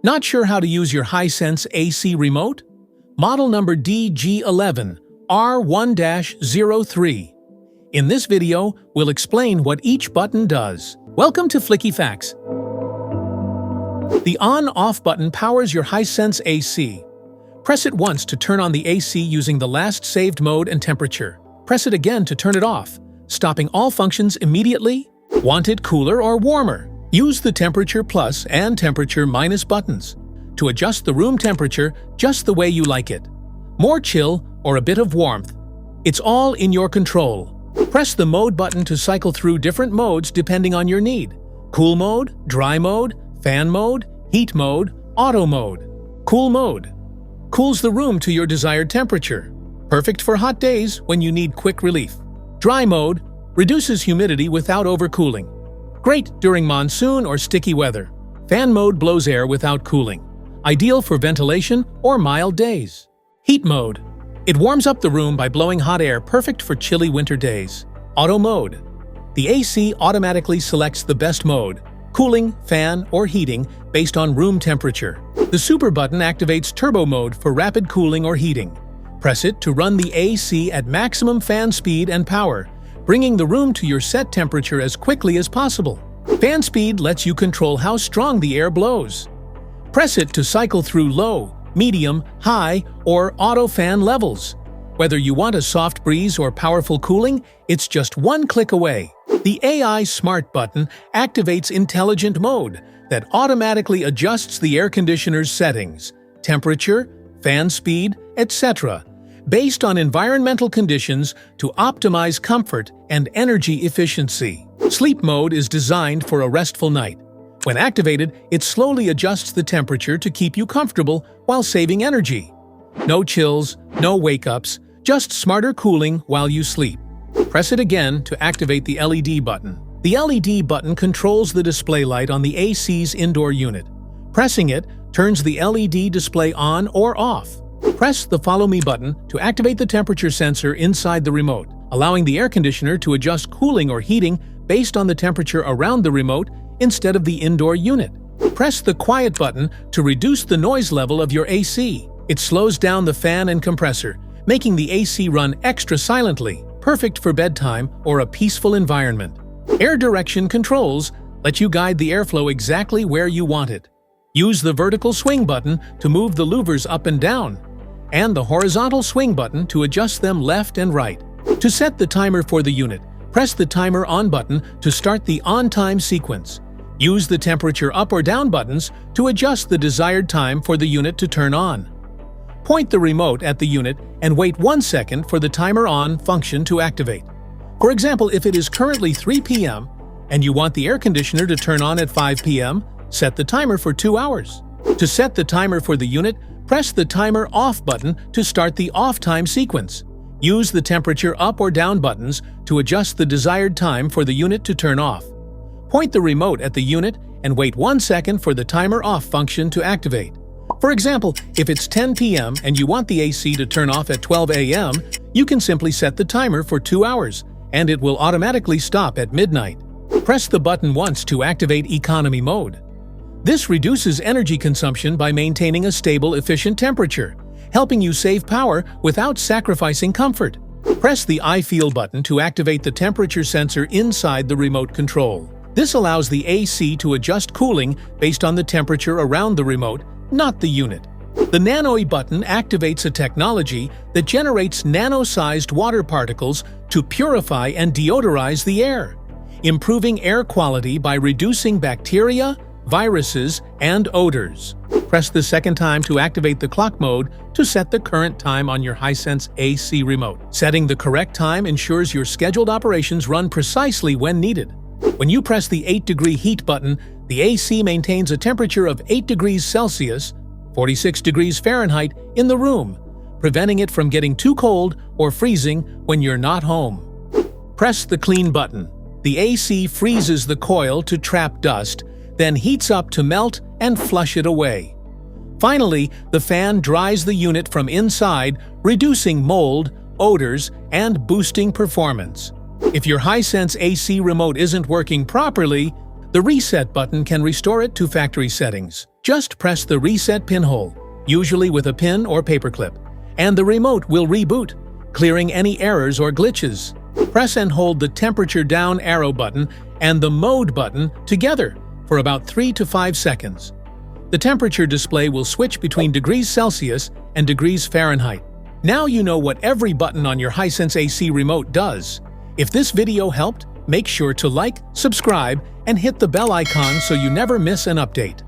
Not sure how to use your Hisense AC Remote? Model number DG11R1-03. In this video, we'll explain what each button does. Welcome to Flicky Facts. The on-off button powers your Hisense AC. Press it once to turn on the AC using the last saved mode and temperature. Press it again to turn it off, stopping all functions immediately. Want it cooler or warmer? Use the temperature plus and temperature minus buttons to adjust the room temperature just the way you like it. More chill or a bit of warmth. It's all in your control. Press the mode button to cycle through different modes depending on your need. Cool mode, dry mode, fan mode, heat mode, auto mode. Cool mode cools the room to your desired temperature. Perfect for hot days when you need quick relief. Dry mode reduces humidity without overcooling. Great during monsoon or sticky weather. Fan mode blows air without cooling. Ideal for ventilation or mild days. Heat mode. It warms up the room by blowing hot air, perfect for chilly winter days. Auto mode. The AC automatically selects the best mode, cooling, fan, or heating based on room temperature. The super button activates turbo mode for rapid cooling or heating. Press it to run the AC at maximum fan speed and power, bringing the room to your set temperature as quickly as possible. Fan speed lets you control how strong the air blows. Press it to cycle through low, medium, high, or auto fan levels. Whether you want a soft breeze or powerful cooling, it's just one click away. The AI Smart button activates intelligent mode that automatically adjusts the air conditioner's settings, temperature, fan speed, etc., based on environmental conditions to optimize comfort and energy efficiency. Sleep mode is designed for a restful night. When activated, it slowly adjusts the temperature to keep you comfortable while saving energy. No chills, no wake-ups, just smarter cooling while you sleep. Press it again to activate the LED button. The LED button controls the display light on the AC's indoor unit. Pressing it turns the LED display on or off. Press the Follow Me button to activate the temperature sensor inside the remote, allowing the air conditioner to adjust cooling or heating based on the temperature around the remote instead of the indoor unit. Press the Quiet button to reduce the noise level of your AC. It slows down the fan and compressor, making the AC run extra silently, perfect for bedtime or a peaceful environment. Air direction controls let you guide the airflow exactly where you want it. Use the vertical swing button to move the louvers up and down, and the horizontal swing button to adjust them left and right. To set the timer for the unit, press the Timer On button to start the on-time sequence. Use the temperature up or down buttons to adjust the desired time for the unit to turn on. Point the remote at the unit and wait 1 second for the Timer On function to activate. For example, if it is currently 3 p.m. and you want the air conditioner to turn on at 5 p.m., set the timer for 2 hours. To set the timer for the unit, press the Timer Off button to start the off time sequence. Use the temperature up or down buttons to adjust the desired time for the unit to turn off. Point the remote at the unit and wait 1 second for the Timer Off function to activate. For example, if it's 10 p.m. and you want the AC to turn off at 12 a.m., you can simply set the timer for 2 hours, and it will automatically stop at midnight. Press the button once to activate Economy mode. This reduces energy consumption by maintaining a stable, efficient temperature, helping you save power without sacrificing comfort. Press the I Feel button to activate the temperature sensor inside the remote control. This allows the AC to adjust cooling based on the temperature around the remote, not the unit. The Nano button activates a technology that generates nano-sized water particles to purify and deodorize the air, improving air quality by reducing bacteria, viruses, and odors. Press the second time to activate the clock mode to set the current time on your Hisense AC Remote. Setting the correct time ensures your scheduled operations run precisely when needed. When you press the 8-degree heat button, the AC maintains a temperature of 8 degrees Celsius, 46 degrees Fahrenheit, in the room, preventing it from getting too cold or freezing when you're not home. Press the Clean button. The AC freezes the coil to trap dust, then heats up to melt and flush it away. Finally, the fan dries the unit from inside, reducing mold, odors, and boosting performance. If your Hisense AC Remote isn't working properly, The reset button can restore it to factory settings. Just press the reset pinhole, usually with a pin or paperclip, and the remote will reboot, clearing any errors or glitches. Press and hold the temperature down arrow button and the mode button together for about 3 to 5 seconds. The temperature display will switch between degrees Celsius and degrees Fahrenheit. Now you know what every button on your Hisense AC remote does. If this video helped, make sure to like, subscribe, and hit the bell icon so you never miss an update.